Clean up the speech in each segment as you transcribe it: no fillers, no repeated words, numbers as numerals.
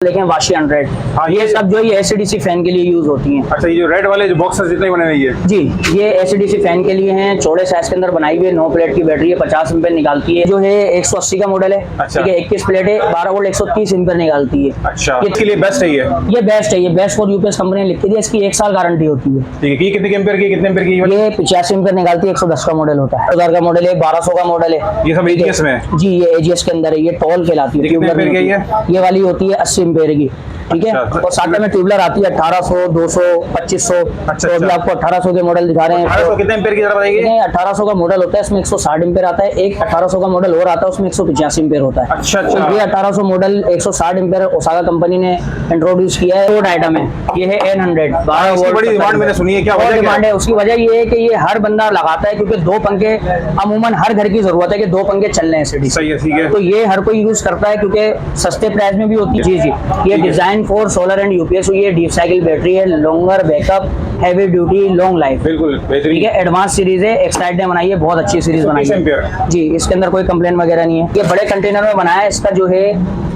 देखें वाशी 100। हाँ, ये सब जो ये एसीडीसी फैन के लिए यूज होती हैं। अच्छा, ये जो रेड वाले जो बॉक्सेस जितने बने हुए हैं ये जी, ये एसीडीसी फैन के लिए हैं। चौड़े साइज के अंदर बनाई हुई है। 9 प्लेट की बैटरी है, 50 एम्पेयर निकालती है। जो है 180 का मॉडल है। अच्छा। ठीक है, 21 प्लेट है, 12 वोल्ट 130 एम्पेयर निकालती है। अच्छा, इसके लिए बेस्ट है ये बेस्ट है। ये बेस्ट फॉर यूपीएस कंपनी ने लिख के दिया। इसकी 1 साल गारंटी होती है। ठीक है। ये कितने एम्पेयर की, कितने एम्पेयर की ये 85 एम्पेयर निकालती है। 110 का मॉडल होता है, 1000 का मॉडल है, 1200 का मॉडल है। ये सब एजीएस में है? जी, ये एजीएस के अंदर है। ये टॉल कहलाती है। कितने एम्पेयर की है? ये वाली होती है 80 एम्पेयर की। ठीक है। अच्छा। और साथ में ट्यूबलर आती है 1800, 200, 2500। अच्छा, तो अभी अच्छा। आपको 1800 के मॉडल दिखा रहे हैं। 1800 कितने एम्पेयर की जरा बताइए। 1800 का मॉडल होता है, इसमें 160 एम्पेयर आता है। एक 1800 का मॉडल और आता है, उसमें 185 एम्पेयर होता है। अच्छा, अच्छा। तो ये 1800 मॉडल 160 एम्पेयर ओसाका कंपनी ने इंट्रोड्यूस किया है। रोड आइटम है। ये है N100। इसकी बड़ी डिमांड मैंने सुनी है, क्या वजह क्या डिमांड है? उसकी वजह ये है कि ये हर बंदा लगाता है, क्योंकि 2 पंखे अमूमन हर घर की जरूरत है कि 2 पंखे चल रहे हैं सिटी। सही है, ठीक है। तो ये हर कोई यूज करता है, क्योंकि सस्ते प्राइस में भी होती है। जी जी, ये design for solar and UPS हुई है। डीप साइकिल बैटरी है, longer backup, heavy duty, long life. बिल्कुल ठीक बेहतरीन। है, एडवांस सीरीज है। एक्साइड ने बनाई है, बहुत अच्छी सीरीज बनाई 130 है। एम्पेयर। जी, इसके अंदर कोई कंप्लेन वगैरह नहीं है। ये बड़े कंटेनर में बनाया है। इसका जो है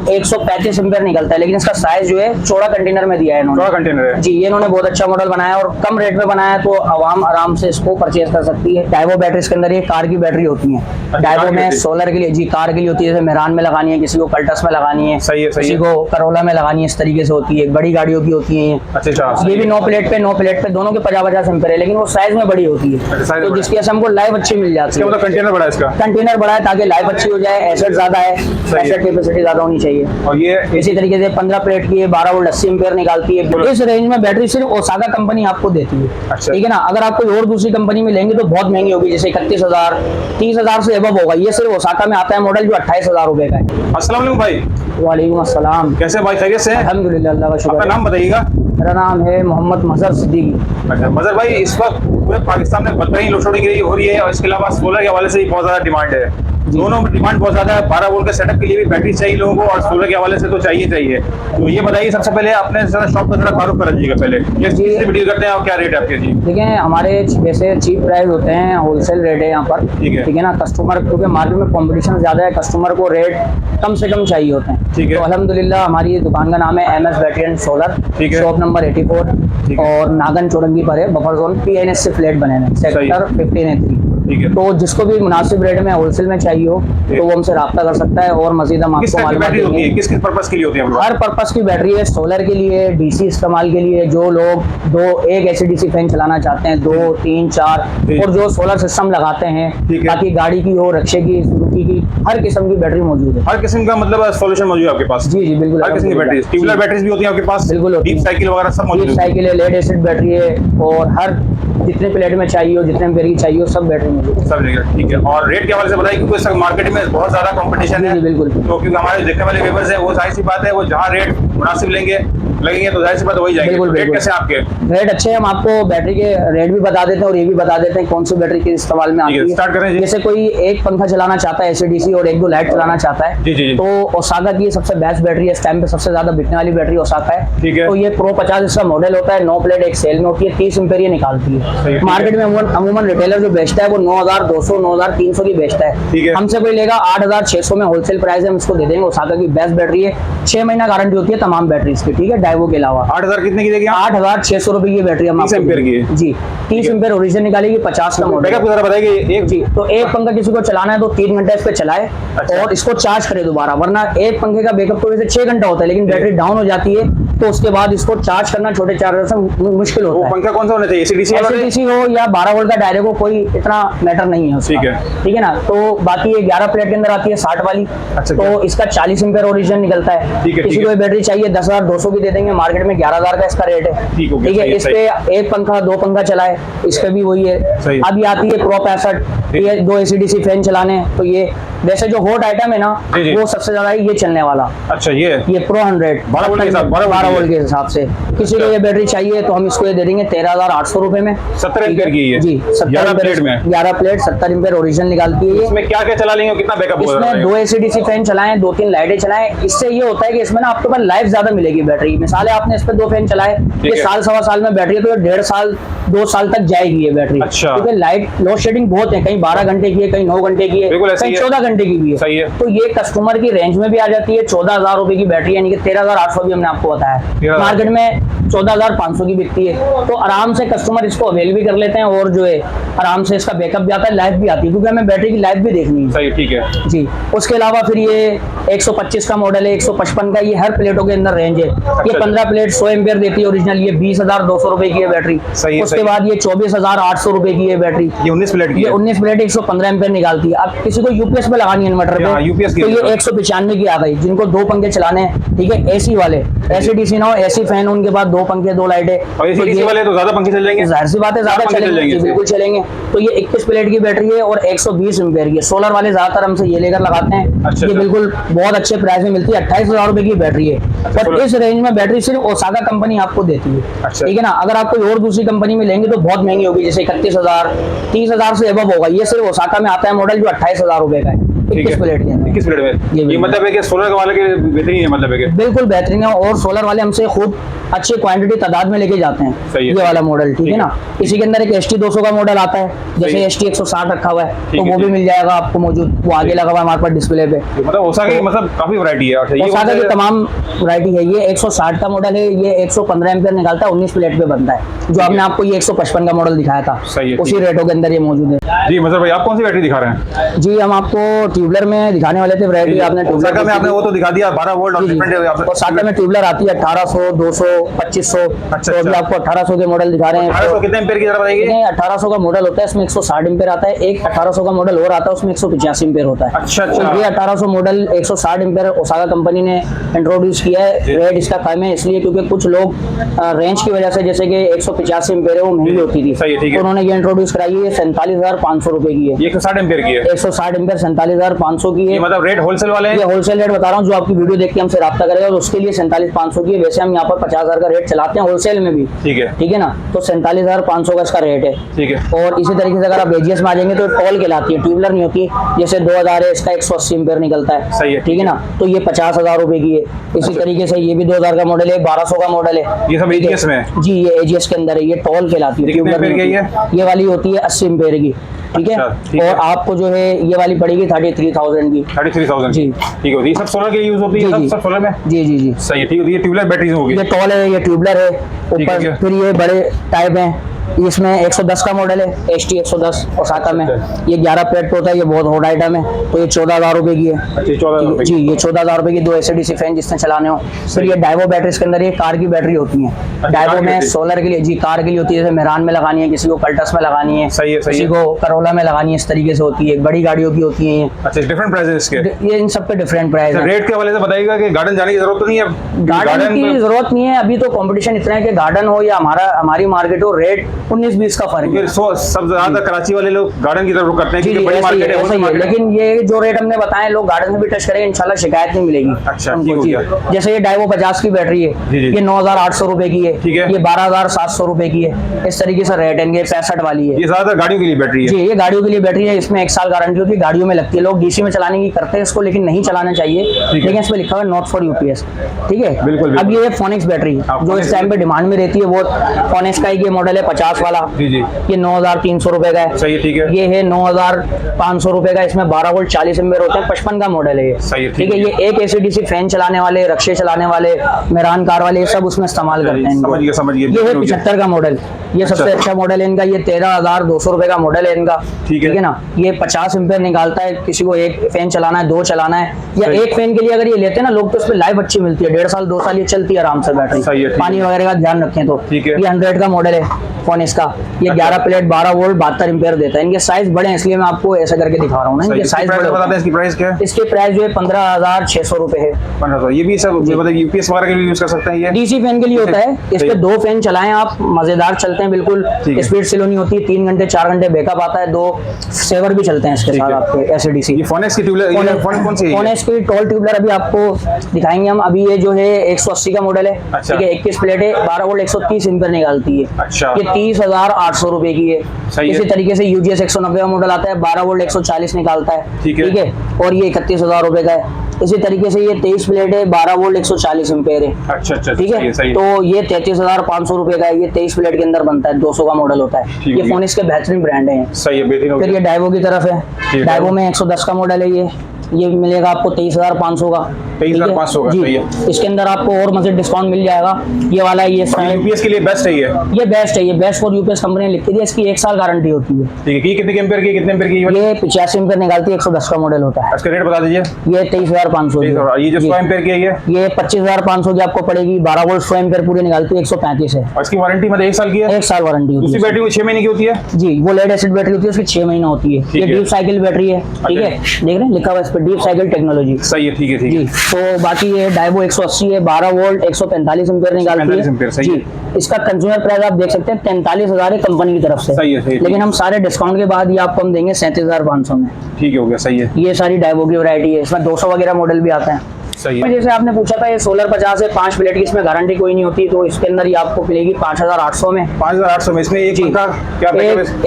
135 एम्पेयर निकलता है, लेकिन इसका साइज जो है चौड़ा कंटेनर में दिया है इन्होंने। चौड़ा कंटेनर है। जी, ये इन्होंने बहुत अच्छा मॉडल बनाया और कम रेट में बनाया, तो आवाम आराम से इसको परचेज कर सकती है। डाइवो बैटरीज के अंदर ये कार की बैटरी होती है। डाइवो में सोलर के लिए, जी कार के लिए होती है। जैसे मेहरान में लगानी है, किसी को कल्टस में लगानी है, सही है, सही किसी है। को करोला में लगानी है, इस तरीके से होती है। बड़ी गाड़ियों की होती है ये। अच्छा, ये भी 9 प्लेट पे, 9 प्लेट पे दोनों के 50-50 एम्पेयर है, लेकिन वो साइज में बड़ी होती है। size में तो बड़ा जिसकी वजह से हमको लाइफ अच्छी मिल जाती इसका है। मतलब कंटेनर बड़ा है इसका। कंटेनर बड़ा है ताकि लाइफ अच्छी हो जाए। एसेट ज्यादा है, एसेट कैपेसिटी ज्यादा होनी चाहिए। और ये इसी तरीके से 15 प्लेट की है, 12 वोल्ट 80 एम्पेयर निकालती है। इस रेंज में बैटरी सिर्फ ओसाका कंपनी आपको देती है। अच्छा। ठीक है ना। अगर आप कोई और दूसरी कंपनी में लेंगे तो बहुत महंगी होगी, जैसे 31,000, 30,000 से एबव होगा। ये सिर्फ ओसाका में आता है मॉडल, जो 28,000 रुपए का है। अस्सलाम वालेकुम भाई। वालेकुम अस्सलाम। कैसे भाई, खैरियत से हैं? अल्हम्दुलिल्लाह, अल्लाह का शुक्र आपका है। नाम बताइएगा। मेरा नाम है मोहम्मद मजहर सिद्दीकी। अच्छा मजहर भाई, इस वक्त पूरे पाकिस्तान में बदतरीन लोड शेडिंग की हो रही है और इसके अलावा सोलर के हवाले से भी बहुत ज्यादा डिमांड है। दोनों में डिमांड बहुत ज्यादा है। 12 वोल्ट के सेटअप के लिए भी बैटरी चाहिए लोगों को और सोलर के हवाले से तो चाहिए। तो ये बताइए, सबसे पहले अपने शॉप का थोड़ा तारुफ कर लीजिएगा पहले। ये किससे डील करते हैं और क्या रेट है आपके? जी देखिए, हमारे वैसे चीप प्राइस होते हैं, होलसेल रेट है यहाँ पर। ठीक है। ठीक है ना। कस्टमर, क्योंकि मार्केट में कंपटीशन ज्यादा है, कस्टमर को रेट कम से कम चाहिए होते हैं। ठीक है। तो अल्हम्दुलिल्लाह हमारी दुकान का नाम है MS बैटरी एंड सोलर। ठीक है। शॉप नंबर 84 ठीक है। और नागन चौरंगी पर है, बफर जोन PNS से फ्लैट बने हैं, सेक्टर 15A3। ठीक है। तो जिसको भी मुनासिब रेट में होलसेल में चाहिए हो तो वो हमसे रब्ता कर सकता है और मजीद हम किस आपको टाइप की मालूमात बैटरी होती है, देंगे। किस किस पर्पस के लिए होती है हम लोग? हर पर्पस की बैटरी है। सोलर के लिए, डीसी इस्तेमाल के लिए, जो लोग एक एसीडीसी फैन चलाना चाहते हैं, 2, 3, 4, ठीक। और जो सोलर सिस्टम लगाते हैं ठीक है। ताकि गाड़ी की हो, रिक्शे की, सुजुकी की, हर किस्म की बैटरी मौजूद है। हर किस्म का मतलब सॉल्यूशन मौजूद है आपके पास? जी जी, बिल्कुल। हर किस्म की बैटरी, ट्यूबुलर बैटरीज भी होती है आपके पास? बिल्कुल होती डीप है। साइकिल वगैरह सब मौजूद है? साइकिल है, लेड एसिड बैटरी है, और हर जितने प्लेट में चाहिए हो, जितने एम्पेयर की चाहिए हो, सब बैटरी मौजूद है। सब जगह। ठीक है। और रेट के हवाले से बताइए, क्योंकि इस वक्त मार्केट में बहुत ज्यादा कंपटीशन है। जी, बिल्कुल। तो क्योंकि हमारे देखने वाले व्यूअर्स है, वो जाहिर सी बात है, वो जहाँ रेट मुनासिब लगेंगे तो जाहिर सी बात वही जाएंगे। बिल्कुल, तो रेट बिल्कुल। कैसे आपके? रेट अच्छे हैं। हम आपको बैटरी के रेट भी बता देते हैं और ये भी बता देते हैं कौन सी बैटरी किस इस्तेमाल में आती ठीक है, है। स्टार्ट करें जी। जैसे कोई एक पंखा चलाना चाहता है एसीडीसी और 1-2 लाइट चलाना चाहता है, जी, जी, जी। तो ओसाका की सबसे बेस्ट बैटरी है। इस टाइम पे सबसे ज्यादा बिकने वाली बैटरी ओसाका है। ठीक है। तो ये Pro 50 इसका मॉडल होता है। 9 प्लेट एक सेल में होती है, 30 एम्पेयर ये निकालती सही है, है। ठीक मार्केट में अमूमन रिटेलर जो बेचता है वो 9,200, 9,300 की बेचता ठीक है। है। हमसे कोई लेगा 8,600 में होलसेल प्राइस है, हम इसको दे देंगे। ओसाका की बेस्ट बैटरी है। 6 महीना गारंटी होती है तमाम बैटरीज की। ठीक है, डाइवो के अलावा। 8,000 कितने की देगी आप? 8,600 रुपए की बैटरी हम 30 आपको एम्पेयर की है। जी, 30 एम्पेयर ओरिजिनल निकालेगी, 50 का मॉडल। बैकअप जरा बताइए। एक जी, तो एक पंखा किसी को चलाना है तो 3 घंटे इस पे चलाए अच्छा। और इसको चार्ज करे दोबारा, वरना एक पंखे का बैकअप तो वैसे 6 घंटा होता है, लेकिन बैटरी डाउन हो जाती है तो उसके बाद इसको चार्ज करना छोटे चार्जर से मुश्किल वो होता है। पंखा कौन सा होना चाहिए, एसीडीसी वाला? एसीडीसी हो या 12 वोल्ट का डायरेक्ट हो, कोई इतना मैटर नहीं है उसका। ठीक है। ठीक है ना। तो बाकी ये 11 प्लेट के अंदर आती है 60 वाली। अच्छा, तो इसका 40 एम्पेयर ओरिजिनल निकलता है। ठीक है, किसी ठीक को है। ये बैटरी चाहिए 10,200 की दे देंगे, मार्केट में 11,000 का इसका रेट है। ठीक हो गया, ठीक है। सही है, इस पे एक पंखा 2 पंखा चलाए, इस पे भी वही है। सही है। अभी आती है Pro 65, ये 2 एसीडीसी फैन चलाने हैं, तो ये वैसे जो हॉट आइटम है ना, जी, जी। वो सबसे ज्यादा ये चलने वाला। अच्छा, ये Pro 100 12 वोल्ट के साथ, 12 वोल्ट के हिसाब से। किसी को ये बैटरी चाहिए तो हम इसको ये दे देंगे 13,800 रुपए में। 70 एम्पेयर की है? जी, 11 प्लेट में? 11 प्लेट 70 एम्पेयर ओरिजिनल निकालती है ये। इसमें क्या क्या चला लेंगे और कितना बैकअप होगा? इसमें 2 एसीडीसी फैन चलाएं, 2-3 लाइटें चलाएं। इससे ये होता है कि इसमें ना आपके पास लाइफ ज्यादा मिलेगी बैटरी। मिसाल है, आपने इस पे 2 फैन चलाए, ये है। साल सवा साल में बैटरी है, तो ये 1.5 साल 2 साल तक जाएगी ये बैटरी। अच्छा। क्योंकि लाइट लोड शेडिंग बहुत है, कहीं 12 घंटे की है, कहीं 9 घंटे की है, बिल्कुल ऐसे कहीं ही है। 14 घंटे की भी है। सही है। तो ये कस्टमर की रेंज में भी आ जाती है। 14,000 रुपए की बैटरी, यानी कि 13,800 भी हमने आपको बताया, 13,000 मार्केट में 14,500 की बिकती है। तो आराम से कस्टमर इसको अवेल भी कर लेते हैं और जो है आराम से इसका बैकअप भी आता है, लाइफ भी आती है, क्योंकि हमें बैटरी की लाइफ भी देखनी है। सही, ठीक है जी। उसके अलावा फिर ये 125 का मॉडल है, 155 का, ये हर प्लेटों के अंदर रेंज है। ये 15 प्लेट 100 एम्पियर देती है ओरिजिनल, ये 20,200 रुपए की है बैटरी। सही है, उसके सही। बाद ये 24,800 रुपए की है बैटरी। ये 19 प्लेट की ये है। 19 प्लेट 115 एम्पियर निकालती है। अब किसी को यूपीएस पे लगानी है इन्वर्टर हाँ, पे, UPS की तो ये जरूरत है। 195 की आ गई। जिनको 2 पंखे चलाने हैं, ठीक है, एसी वाले, एसी डीसी ना हो, एसी फैन, उनके पास 2 पंखे 2 लाइटें, और तो एसी ये वाले तो ज्यादा पंखे चल जाएंगे। जाहिर सी बात है ज्यादा पंखे चल चलेंगे, जाएंगे जी, बिल्कुल चलेंगे। तो ये 21 प्लेट की बैटरी है और 120 एम्पियर की है। सोलर वाले ज्यादातर हमसे ये लेकर लगाते हैं। अच्छा, ये अच्छा। बिल्कुल बहुत अच्छे प्राइस में मिलती है, 28,000 रुपए की बैटरी है। सोलर। और इस रेंज में बैटरी सिर्फ ओसाका कंपनी आपको देती है। अच्छा। ठीक है ना। अगर आप कोई और दूसरी कंपनी में लेंगे तो बहुत महंगी होगी, जैसे 31,000, 30,000 से एबव होगा। ये सिर्फ ओसाका में आता है मॉडल, जो 28,000 रुपए का है, ठीक 21 है। प्लेट के अंदर। 21 प्लेट में ये ये मतलब है कि सोलर वाले के बेहतरीन है, मतलब है कि बिल्कुल बेहतरीन है। और सोलर वाले हमसे खुद अच्छी क्वांटिटी तादाद में लेके जाते हैं। सही है, ये वाला मॉडल, ठीक है ना। इसी के अंदर एक ST 200 का मॉडल आता है, सही जैसे है। ST 160 रखा हुआ है, ठीक तो है, वो भी ठीक। मिल जाएगा आपको मौजूद। वो आगे लगा हुआ है हमारे पास डिस्प्ले पे। मतलब ओसाका की मतलब काफी वैरायटी है। अच्छा, ये ओसाका की मतलब- तमाम वैरायटी है। ये 160 का मॉडल है, ये 115 एम्पियर निकालता है, 19 प्लेट पे बनता है। जो आपने आपको ये 155 का मॉडल दिखाया था, सही है, उसी ठीक है। रेटों के अंदर ये मौजूद है। जी मतलब भाई, आप कौन सी बैटरी दिखा रहे हैं? जी, हम आपको ट्यूबलर में दिखाने वाले थे वैरायटी। आपने ट्यूबलर ओसाका में आपने वो तो दिखा दिया 12 वोल्ट और डिफरेंट है आपने। ओसाका में ट्यूबलर आती है 1800, 200, 2500। अच्छा, तो अभी अच्छा। आपको 1800 के मॉडल दिखा रहे हैं। 1800 कितने एम्पीयर की जरा बताइए। नहीं, 1800 का मॉडल होता है, इसमें 160 एम्पीयर आता है। एक 1800 का मॉडल और आता है, उसमें 185 एम्पीयर होता है। अच्छा, अच्छा। तो ये 1800 मॉडल 160 एम्पीयर ओसाका कंपनी ने इंट्रोड्यूस किया है। रेट इसका कम है इसलिए क्योंकि कुछ लोग रेंज की वजह से, जैसे कि 185 एम्पीयर है, वो महंगी होती थी, सही है, ठीक है। तो उन्होंने ये इंट्रोड्यूस कराई है। 47,500 रुपए की है। ये 160 एम्पीयर की है। 160 एम्पीयर 47,500 की है। ये मतलब रेट होलसेल वाले ये हैं। होलसेल रेट बता रहा हूँ, जो आपकी वीडियो देख के हमसे राब्ता करेगा तो उसके लिए 47,500 की है। वैसे हम यहाँ पर 50,000 का रेट चलाते हैं होलसेल में भी, ठीक है, ठीक है ना। तो 47,500 का इसका रेट है। ठीक है। और इसी तरीके से अगर आप एजीएस में आ जाएंगे तो टॉल कहलाती है, ट्यूबलर नहीं होती। जैसे 2000 है, इसका 180 एम्पीयर निकलता है, सही है, ठीक है ना। तो ये 50,000 रुपए की है। इसी तरीके से ये भी 2000 का मॉडल है, 1200 का मॉडल है। ये सब ठीक है? AGS में है? जी, ये एजीएस के अंदर है। ये टॉल कहलाती है, ये कितने ट्यूबलर एम्पीयर नहीं की होती। ये वाली होती है 80 एम्पीयर की, ठीक है। अच्छा, ठीक है। और आपको जो है ये वाली पड़ेगी 33,000 की। 33,000 जी। ठीक होती है। सब सोलर के यूज होती है, जी, जी। सब सोलर में। जी जी जी। सही है, ठीक है। ये ट्यूबलर बैटरीज होगी। ये टॉल है, ये ट्यूबलर है ठीक है, ऊपर। क्या? फिर ये बड़े टाइप हैं, इसमें 110 का मॉडल है, ST 110 ओसाका में। अच्छा। ये 11 प्लेट पे होता है, ये बहुत हॉट आइटम है। तो ये 14,000 रुपए की है। अच्छा, 14,000 जी, ये 14,000 रुपए की 2 AC/DC फैन जिसने चलाने हो। फिर ये डाइवो बैटरीज के अंदर ये कार की बैटरी होती है। कार डाइवो की में बैटरी? सोलर के लिए, जी, कार के लिए होती है। जैसे मेहरान में लगानी है, किसी को कल्टस में लगानी है, सही है, सही किसी है। को करोला में लगानी है, इस तरीके से होती है। बड़ी गाड़ियों की होती है ये। अच्छा, डिफरेंट प्राइस इसके। ये इन सब पे डिफरेंट प्राइस है। रेट के हवाले से बताइएगा कि गार्डन जाने की जरूरत तो नहीं है। गार्डन की जरूरत नहीं है। अभी तो कंपटीशन इतना है कि गार्डन हो या हमारी मार्केट हो, रेट 19-20 का फर्क है। सब ज्यादा कराची वाले लोग गार्डन की तरफ रुख करते हैं जी, क्योंकि बड़ी ऐसा ही है, मार्केट है, ऐसा ही है। market है। लेकिन ये जो रेट हमने बताए, लोग गार्डन में भी टच करेंगे, इंशाल्लाह शिकायत नहीं मिलेगी। अच्छा, उनको, ठीक हो जी। गया। जैसे ये डाइवो 50 की बैटरी है, जी, जी। ये 9,800 रुपए की है, ठीक है। ये 12,700 रुपए की है। इस तरीके से रेट है इनके। 65 वाली है। ये ज्यादातर गाड़ियों के लिए बैटरी है। जी, ये गाड़ियों के लिए बैटरी है। इसमें 1 साल गारंटी होती है, गाड़ियों में लगती है। लोग डीसी में चलाने की करते हैं इसको, लेकिन नहीं चलाना चाहिए। लेकिन इसमें लिखा हुआ है नॉट फॉर यूपीएस, ठीक है। बिल्कुल, अब ये फोनिक्स बैटरी जो Phoenix इस टाइम पे डिमांड में रहती है, वो फोनिक्स का ये मॉडल है 50 वाला। जी, जी। ये 9,300 रुपए का है। सही है, ठीक है। ये है 9,500 रुपए का। इसमें 12 वोल्ट 40 एम्पीयर होते हैं। 55 का मॉडल है ये। सही है, ठीक है। ठीक ये एक AC/DC फैन चलाने वाले, रक्शे चलाने वाले, मेहरान कार वाले, ये सब उसमें इस्तेमाल करते हैं इनको। समझ गया। ये है 75 का मॉडल। ये सबसे अच्छा मॉडल है इनका। ये 13,200 रुपए का मॉडल है इनका, ठीक है। ना। ये 50 एम्पीयर निकालता है। किसी को एक फैन चलाना है, 2 चलाना है, या सही। एक फैन के लिए अगर ये लेते हैं ना लोग, तो उसमें लाइफ अच्छी मिलती है। 1.5 साल 2 साल ये चलती है आराम से बैटरी। सही है, ठीक पानी है। वगैरह का ध्यान रखें तो। ठीक है। ये 100 का मॉडल है फोनिक्स का। ये 11 प्लेट 12 वोल्ट 72 एम्पीयर देता है। इनके साइज बड़े हैं इसलिए मैं आपको ऐसा करके दिखा रहा हूँ ना। इनके साइज बड़े बता होते दें इसकी प्राइस क्या है? हैं। इसके प्राइस जो है 15,600 रुपए है। 1500। ये भी सब मतलब यूपीएस वगैरह के लिए यूज कर सकते हैं ये। डीसी फैन के लिए होता है। इस सही पे है। 2 फैन चलाएं आप, मजेदार चलते हैं बिल्कुल। ठीक है। स्पीड स्लो नहीं होती। 3 घंटे 4 घंटे बैकअप आता है। 2 सेवर भी चलते हैं इसके ठीक साथ है। आपके AC/DC। ये फोनिक्स की ट्यूबलर, ये फोनिक्स कौन सी है ये? फोनिक्स की टॉल ट्यूबलर अभी आपको दिखाएंगे हम। अभी ये जो है 180 का मॉडल है, अच्छा। ठीक है। 21 प्लेट है, 12 वोल्ट 130 एम्पीयर निकालती है। अच्छा। ये 23,800 रुपए की है। सही है। इसी तरीके से यूजीएस 190 मॉडल आता है, 12 वोल्ट 140 निकालता है। ठीक है। और ये 31,000 रुपए का है। इसी तरीके से ये 23 प्लेट है, 12 वोल्ट 140 एम्पेयर है। अच्छा अच्छा, ठीक है। सही है। तो ये 33,500 रुपए का है। ये 23 प्लेट के अंदर बनता है, 200 का मॉडल होता है। ठीक ये है। फोन इसके बेहतरीन ब्रांड है। सही है, बेहतरीन हो फिर गया। ये डाइवो की तरफ है। है। डाइवो में 110 का मॉडल है। ये मिलेगा आपको 23,500 का। 23,500 का, जी। सही है। इसके अंदर आपको और मजीद डिस्काउंट मिल जाएगा। ये वाला ये यूपीएस के लिए बेस्ट है ये बेस्ट है। ये बेस्ट फॉर यूपीएस कंपनी ने लिख के दिया। इसकी 1 साल गारंटी होती है। ठीक है। कि कितने एम्पेयर की, कितने एम्पेयर की? ये 85 एम्पेयर निकालती है, 110 का मॉडल होता है। इसका रेट बता दीजिए। ये 23,500 ये जो 100 एम्पेयर की है ये 25,500 की आपको पड़ेगी। 12 वोल्ट 100 एम्पेयर पूरी निकालती है, 135 है। और इसकी वारंटी मतलब 1 साल की है? 1 साल वारंटी होती दूसरी है। बैटरी वो 6 महीने की होती है? जी, वो लेड एसिड बैटरी होती है, उसकी 6 महीना होती है। ये है। डीप साइकिल बैटरी है। ठीक है, देख रहे हैं लिखा हुआ है इस पर डीप साइकिल टेक्नोलॉजी। सही है, ठीक है, ठीक जी। है। तो बाकी ये डाइवो 180 है, 12 वोल्ट 145 एम्पेयर निकालती 145 एम्पेयर, है। सही जी। है। इसका कंज्यूमर प्राइस आप देख सकते हैं 43,000 है कंपनी की तरफ से। सही है, सही है। लेकिन हम सारे डिस्काउंट के बाद ये आपको हम देंगे 37,500 में। ठीक है, हो गया, सही है। ये सारी डाइवो की वैरायटी है। इसमें 200 वगैरह मॉडल भी आते हैं। सही है। जैसे आपने पूछा था ये सोलर 50 है, 5 प्लेट की इसमें गारंटी कोई नहीं होती, तो इसके अंदर ये आपको मिलेगी 5,800 में। 5,800 में इसमें एक जी। पंखा क्या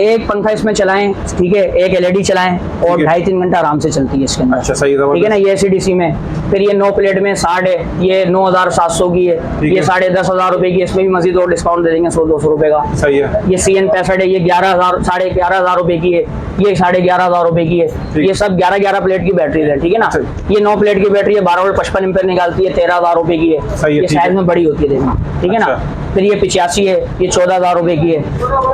एक पंखा इसमें चलाएं, ठीक है, एक एलईडी चलाएं और 2.5-3 घंटा आराम से चलती है इसके अंदर। अच्छा, सही है। ठीक है ना। ये एसीडीसी में फिर ये 9 प्लेट में 60 है। ये 9,700 की है। ये 10,500 रुपए की। इसमें भी मजीद और डिस्काउंट दे देंगे 100-200 रुपए का। सही है। ये CN 65 है। ये 11,000 11,500 रुपए की है। ये 11,500 रुपए की है। ये सब 11 प्लेट की बैटरी है। ठीक है ना। ये 9 प्लेट की बैटरी है, 12 वोल्ट 55 एम्पेयर निकालती है, 13,000 रुपए की है। सही है, ये ठीक साइज है। में बड़ी होती है, देखना। ठीक है ना। अच्छा। फिर ये 85 है, ये 14,000 रुपए की है।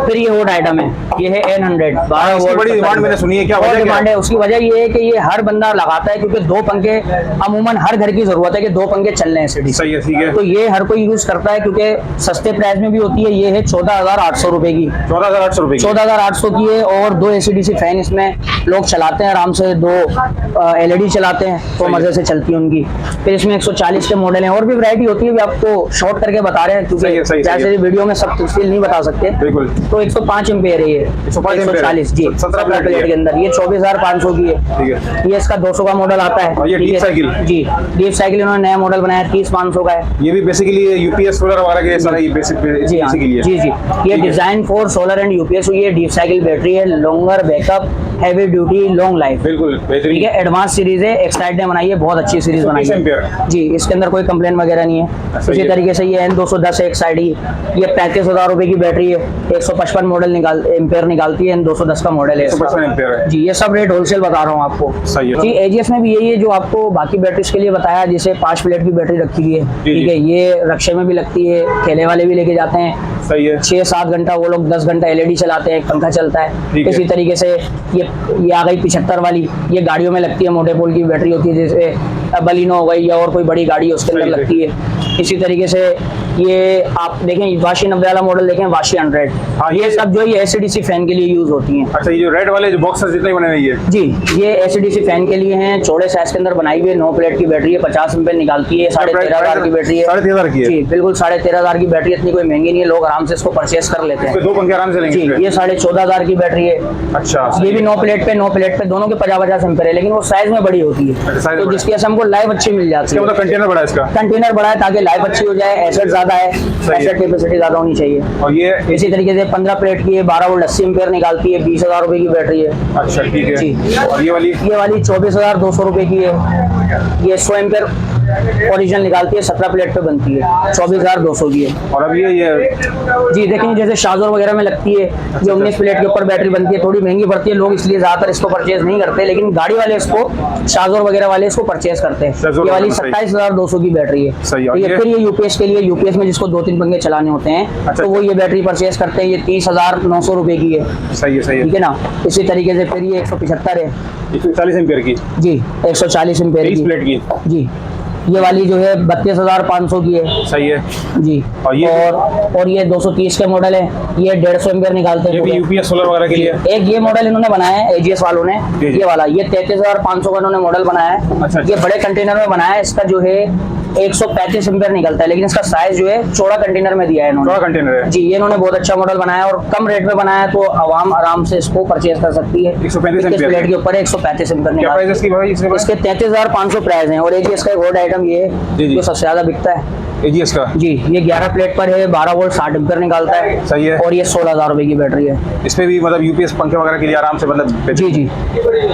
फिर ये होट आइटम है, ये है N100, 12 इसकी वोल्ट बड़ी डिमांड मैंने सुनी है, क्या वजह क्या है? डिमांड है? उसकी वजह ये है कि ये हर बंदा लगाता है, क्योंकि 2 पंखे अमूमन हर घर की जरूरत है कि 2 पंखे चल रहे हैं सिटी। सही है, ठीक है। तो ये हर कोई यूज करता है, क्योंकि सस्ते प्राइस में भी होती है। ये है 14,800 रुपए की। 14,800 रुपए की। 14,800 की है। और 2 एसीडीसी फैन इसमें लोग चलाते हैं आराम से, 2 एलईडी चलाते हैं तो सही है। मजे से चलती है उनकी। फिर इसमें 140 के मॉडल हैं, और भी वैरायटी होती है, भी आपको शॉर्ट करके बता रहे हैं, सही क्योंकि है, सही है, जैसे सही है। वीडियो में सब तफसील नहीं बता सकते। बिल्कुल। तो 105 एम्पेयर है ये। 105 एम्पेयर है। 140 जी, 17 प्लेट प्लेट के अंदर। ये 24,500 की है। ठीक है। ये इसका 200 का मॉडल आता है। और ये ठीक डीप है? साइकिल? जी, डीप साइकिल इन्होंने नया मॉडल बनाया, 30,500 का है। ये भी बेसिकली यूपीएस सोलर वगैरह के लिए सारा ये बेसिक जी हाँ, इसी के लिए। जी जी। ये design for solar and UPS. ये डीप साइकिल बैटरी है, longer backup, heavy duty, long life. बिल्कुल ठीक बेहतरीन। है। एडवांस सीरीज है, एक्साइड ने बनाई है, बहुत अच्छी सीरीज बनाई 130 है। एम्पेयर। जी, इसके अंदर कोई कंप्लेन वगैरह नहीं है। सही इसी है। तरीके से ये N210 है, एक्साइड ही। ये 35,000 रुपए की बैटरी है, 155 मॉडल एम्पेयर निकालती है, N210 का मॉडल है। 155 एम्पेयर है। जी, ये सब रेट होलसेल बता रहा हूँ आपको। सही है। जी, एजीएस में भी यही है जो आपको बाकी बैटरीज के लिए बताया, जैसे 5 प्लेट की बैटरी रखी हुई है। जी, ठीक है। ये रक्शे में भी लगती है, ठेले वाले भी लेके जाते हैं। सही है। 6-7 घंटा वो लोग 10 घंटा एलईडी चलाते हैं, पंखा चलता है। ठीक है। इसी तरीके से ये आ गई 75 वाली, ये गाड़ियों में लगती है, मोटे पोल की बैटरी होती है, जैसे बलिनो हो गई या और कोई बड़ी गाड़ी है उसके अंदर सही है। लगती है। इसी तरीके से ये आप देखें वाशी 90 वाला मॉडल देखें, वाशी 100। हाँ, ये सब जो ये एसीडीसी फैन के लिए यूज होती हैं। अच्छा, ये जो रेड वाले जो बॉक्सेस जितने बने हुए हैं ये? जी, ये एसीडीसी फैन के लिए हैं, चौड़े साइज के अंदर बनाई हुई है, 9 प्लेट की बैटरी है, 50 एम्पेयर निकालती है, 13,500 की बैटरी है। 13,500 की है? जी बिल्कुल, 13,500 की बैटरी, इतनी कोई महंगी नहीं है, लोग आराम से इसको परचेस कर लेते हैं। इसमें 2 पंखे आराम से लेंगे जी, इसमें? ये 14,500 की बैटरी है। अच्छा। ये भी 9 प्लेट पे 9 प्लेट पे दोनों के 50-50 एम्पेयर है, लेकिन वो साइज में बड़ी होती है। अच्छा, size में तो बड़ा। जिसकी वजह से हमको लाइफ अच्छी मिल जाती इसका है। मतलब कंटेनर बड़ा है इसका? कंटेनर बड़ा है ताकि लाइफ अच्छी हो जाए, एसेट ज्यादा है, एसेट कैपेसिटी ज्यादा होनी चाहिए। और ये इसी तरीके से 15 प्लेट की है, 12 वोल्ट 80 एम्पेयर निकालती है, 20,000 रुपए की बैटरी है। अच्छा, ठीक है। जी। और ये वाली? ये वाली 24,200 रुपए की है। ये 100 एम्पेयर ओरिजिनल निकालती है, 17 प्लेट पे बनती है, 24,200 की है। और अब ये जी देखेंगे, जैसे शाजोर वगैरह में लगती है, ये 19 प्लेट के ऊपर बैटरी बनती है, थोड़ी महंगी पड़ती है, लोग इसलिए ज्यादातर इसको परचेज नहीं करते, लेकिन गाड़ी वाले इसको, शाजोर वगैरह वाले इसको परचेज करते हैं। शाजोर ये वाली वाला, सही। 27,200 की बैटरी है। सही, और ठीक है। ये? फिर ये यूपीएस के लिए, यूपीएस में जिसको 2-3 पंखे चलाने होते हैं, अच्छा। तो वो ये बैटरी परचेज करते हैं। ये 30,900 रुपए की है। सही है, सही है। ठीक है ना। इसी तरीके से फिर ये 175 है। 140 एम्पेयर की? जी, 140 एम्पेयर 30 की। प्लेट की? जी, ये वाली जो है 32,500 की है। सही है। जी। और ये? और ये 230 के मॉडल है, ये 150 एम्पेयर निकालते हैं ये भी पूरे। यूपीएस सोलर वगैरह के लिए? एक ये मॉडल इन्होंने बनाया है एजीएस वालों ने, जी, जी। ये वाला, ये 33,500 का इन्होंने मॉडल बनाया है। अच्छा। ये बड़े कंटेनर में बनाया है, इसका जो है 135 एम्पेयर निकलता है, लेकिन इसका साइज जो है चौड़ा कंटेनर में दिया है इन्होंने। चौड़ा कंटेनर है? जी, ये इन्होंने बहुत अच्छा मॉडल बनाया है और कम रेट में बनाया है, तो आवाम आराम से इसको परचेज कर सकती है। 135 एम्पेयर प्लेट के ऊपर 135 एम्पेयर क्या प्राइस है निकलता इसकी भाई? इसके है। इसके 33,500 प्राइस हैं। और एजीएस का एक और आइटम ये है जी, जी। जो सबसे ज्यादा बिकता है, AGS का। जी, ये 11 प्लेट पर है, 12 वोल्ट 60 एम्पीयर निकालता है। सही है। और ये 16,000 रुपए की बैटरी है। इसमें भी मतलब यूपीएस पंखे वगैरह के लिए आराम से मतलब जी जी,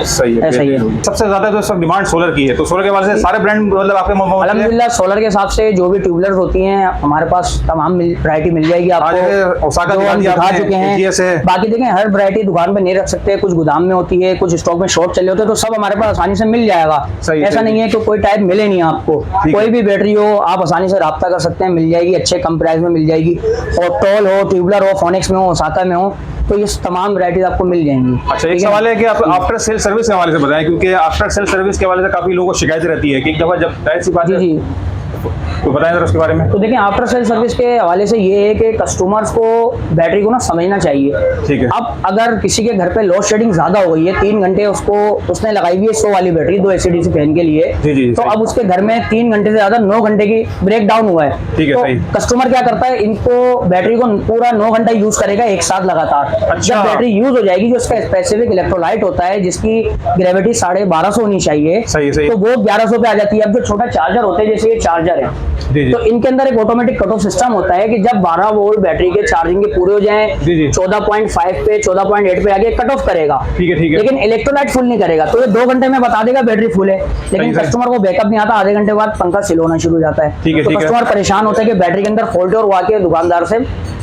सही है, ऐसा ही है। सबसे ज्यादा तो सब डिमांड सोलर की है, तो सोलर के वजह से सारे ब्रांड मतलब आपके अल्हम्दुलिल्लाह सोलर के हिसाब से जो भी ट्यूबलर्स होती हैं हमारे पास तमाम वैरायटी मिल जाएगी आपको, ओसाका जो हम दिखा चुके हैं। AGS है। बाकी देखें हर वैरायटी दुकान पे नहीं रख सकते, कुछ गोदाम में होती है, कुछ स्टॉक में शॉर्ट चले होते हैं, तो सब हमारे पास आसानी से मिल जाएगा। सही, ऐसा सही। नहीं है कि कोई टाइप मिले नहीं आपको, कोई भी बैटरी हो आप आसानी से राब्ता कर सकते हैं, मिल जाएगी, अच्छे कम प्राइस में मिल जाएगी। और टॉल हो, ट्यूबलर हो, फोनिक्स में हो, ओसाका में हो, तो ये तमाम वैरायटीज आपको मिल जाएंगी। अच्छा, एक सवाल है कि आप आफ्टर सेल सर्विस के हवाले से बताएं, क्योंकि आफ्टर सेल सर्विस के हवाले से काफी लोगों को शिकायत रहती है कि एक दफा जब जाहिर सी बात जी है, जी, तो बताएं जरा उसके बारे में। तो देखिए आफ्टर सेल सर्विस के हवाले से ये है कि कस्टमर्स को बैटरी को ना समझना चाहिए। ठीक है। अब अगर किसी के घर पे लोड शेडिंग ज्यादा हो गई है, 3 घंटे उसने लगाई हुई है 100 वाली बैटरी 2 AC/DC फैन के लिए, जी, जी, तो सही। अब उसके घर में 3 घंटे से ज्यादा 9 घंटे की ब्रेक डाउन हुआ है। ठीक है, तो सही। कस्टमर क्या करता है, इनको बैटरी को पूरा 9 घंटा यूज करेगा एक साथ लगातार। अच्छा। जब बैटरी यूज हो जाएगी, जो इसका स्पेसिफिक इलेक्ट्रोलाइट होता है जिसकी ग्रेविटी 1250 होनी चाहिए, सही, सही। तो वो 1100 पे आ जाती है। अब जो छोटा चार्जर होते हैं, जैसे ये चार्जर है, जी, जी। तो इनके अंदर एक ऑटोमेटिक कट ऑफ सिस्टम होता है कि जब 12 वोल्ट बैटरी के चार्जिंग के पूरे हो जाएं, जी, जी। 14.5 पे 14.8 पे आगे कट ऑफ करेगा। ठीक है, ठीक है। लेकिन इलेक्ट्रोलाइट फुल नहीं करेगा, तो ये 2 घंटे में बता देगा बैटरी फुल है, लेकिन सही। कस्टमर को बैकअप नहीं आता, आधे घंटे बाद पंखा स्लो होना शुरू हो जाता है। ठीक है, तो ठीक है। कस्टमर परेशान होता है कि बैटरी के अंदर फॉल्ट है, और वो आके दुकानदार से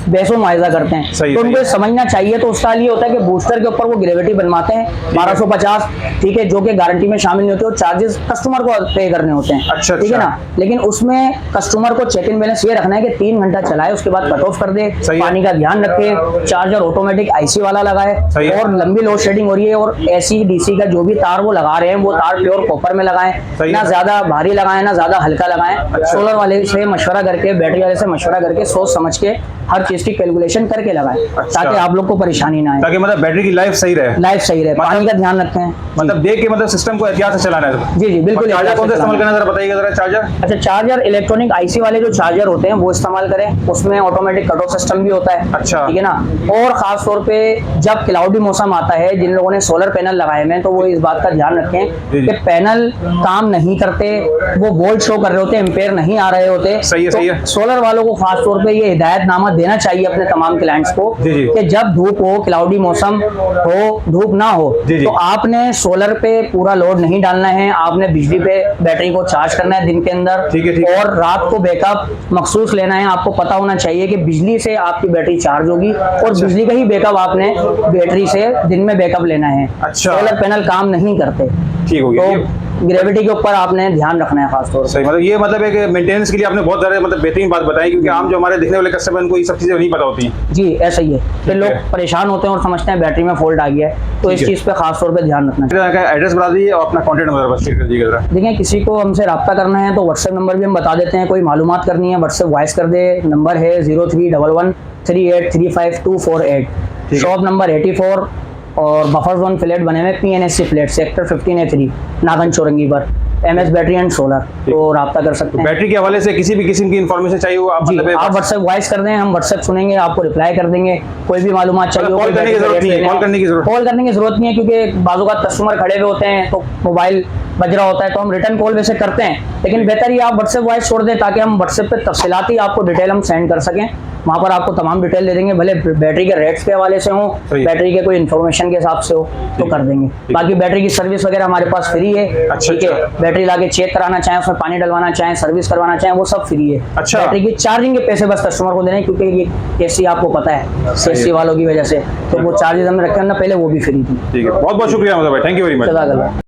बहसो मुआवजा करते हैं। सही, तो उनको सही। समझना चाहिए। तो उसका लिए होता है कि बूस्टर के ऊपर वो ग्रेविटी बनवाते हैं 1250, ठीक है, जो कि गारंटी में शामिल नहीं होते, और चार्जेस कस्टमर को पे करने होते हैं। अच्छा, ठीक है अच्छा। ना, लेकिन उसमें कस्टमर को चेक इन बैलेंस ये रखना है कि 3 घंटा चलाए, उसके बाद कट ऑफ कर दे, सही है। पानी का ध्यान रखे, चार्जर ऑटोमेटिक IC वाला लगाए, सही है। और लंबी लोड शेडिंग हो रही है और AC/DC का जो भी तार वो लगा रहे हैं वो तार प्योर कॉपर में लगाएं, सही ना है। ज्यादा भारी लगाएं ना ज्यादा हल्का लगाएं। सोलर वाले से मशवरा करके, बैटरी वाले से मशवरा करके, सोच समझ के हर चीज की कैलकुलेशन करके लगाएं, अच्छा। ताकि आप लोग को परेशानी ना आए, ताकि मतलब बैटरी की लाइफ सही रहे, लाइफ सही रहे, पानी का ध्यान रखें। मतलब देख के मतलब सिस्टम को एहतियात से चलाना है। जी जी बिल्कुल। चार्जर कौन सा इस्तेमाल करना है जरा बताइएगा जरा। चार्जर, अच्छा, चार्जर इलेक्ट्रॉनिक IC वाले जो चार्जर होते हैं वो इस्तेमाल करें, उसमें ऑटोमेटिक कट ऑफ सिस्टम भी होता है। अच्छा। ठीक है ना। और खास तौर पे जब क्लाउडी मौसम आता है, जिन लोगों ने सोलर पैनल लगाए हुए हैं, तो वो इस बात का ध्यान रखें जी, जी। कि पैनल काम नहीं करते, वो वोल्ट शो कर रहे होते हैं, एम्पेयर नहीं आ रहे होते। सही है, तो सही है। सोलर वालों को खास तौर पे ये हिदायतनामा देना चाहिए अपने तमाम क्लाइंट्स को जी, जी। कि जब धूप हो, क्लाउडी मौसम हो, धूप ना हो, जी, जी। तो आपने सोलर पे पूरा लोड नहीं डालना है, आपने बिजली पे बैटरी को चार्ज करना है दिन के अंदर। ठीक है, ठीक है। और रात को बैकअप मखसूस लेना है। आपको पता होना चाहिए कि बिजली से आपकी बैटरी चार्ज होगी, और बिजली का ही बैकअप आपने बैटरी से दिन में बैकअप लेना है। अच्छा। सोलर पैनल काम नहीं करते, ठीक हो तो गया। ग्रेविटी के ऊपर आपने ध्यान रखना है खास तौर से। सही, मतलब ये मतलब एक मेंटेनेंस के लिए आपने बहुत ज़्यादा मतलब बेहतरीन बात बताई, क्योंकि आम जो हमारे दिखने वाले कस्टमर उनको ये सब चीज़ें नहीं पता होती हैं। जी ऐसा ही है, फिर लोग है। परेशान होते हैं और समझते हैं बैटरी में फॉल्ट आ गया है, तो इस ठीक है। चीज़ पे खास तौर पे ध्यान रखना है। एड्रेस बता दीजिए और अपना कॉन्टैक्ट नंबर बस शेयर कर दीजिएगा जरा। देखिए, किसी को हमसे रब्ता करना है तो व्हाट्सएप नंबर भी हम बता देते हैं, कोई मालूमात करनी है व्हाट्सएप वॉइस कर दे। नंबर है 0311383548। ठीक है। शॉप नंबर 84 और बफर जोन फ्लैट बने हुए PNSC फ्लैट सेक्टर 15A3 नागन चौरंगी पर, MS बैटरी एंड सोलर, तो रब्ता कर सकते हैं। बैटरी के हवाले से किसी भी किस्म की इन्फॉर्मेशन चाहिए हो आप जी, मतलब आप व्हाट्सएप वॉइस कर दें, हम व्हाट्सएप सुनेंगे, आपको रिप्लाई कर देंगे। कोई भी मालूमात चाहिए हो, कॉल कोई करने की बैटरी जरूरत नहीं है, लेना कॉल हो, करने की जरूरत कॉल करने की जरूरत नहीं है, क्योंकि बाजूकात कस्टमर खड़े हुए होते हैं तो मोबाइल बज रहा होता है, तो हम रिटर्न कॉल वैसे करते हैं, लेकिन बेहतर ये आप व्हाट्सएप वॉइस छोड़ दें, ताकि हम व्हाट्सएप पे तफसीलाती आपको डिटेल हम सेंड कर सकें। वहाँ पर आपको तमाम डिटेल दे देंगे, भले बैटरी के रेट्स के हवाले से हो, सही। बैटरी के कोई इन्फॉर्मेशन के हिसाब से हो, तो कर देंगे। बाकी बैटरी की सर्विस वगैरह हमारे पास फ्री है। अच्छा, ठीक है, अच्छा। बैटरी लाके चेक कराना चाहें, उसमें पानी डलवाना चाहें, सर्विस करवाना चाहें, वो सब फ्री है। अच्छा। बैटरी की चार्जिंग के पैसे बस कस्टमर को देने हैं, क्योंकि ये KC आपको पता है CSC वालों की वजह से, तो वो चार्जेस हमने रखे हैं ना पहले, वो भी फ्री थी। ठीक है, बहुत बहुत शुक्रिया मतलब भाई, थैंक यू वेरी मच। जज़ाकल्लाह।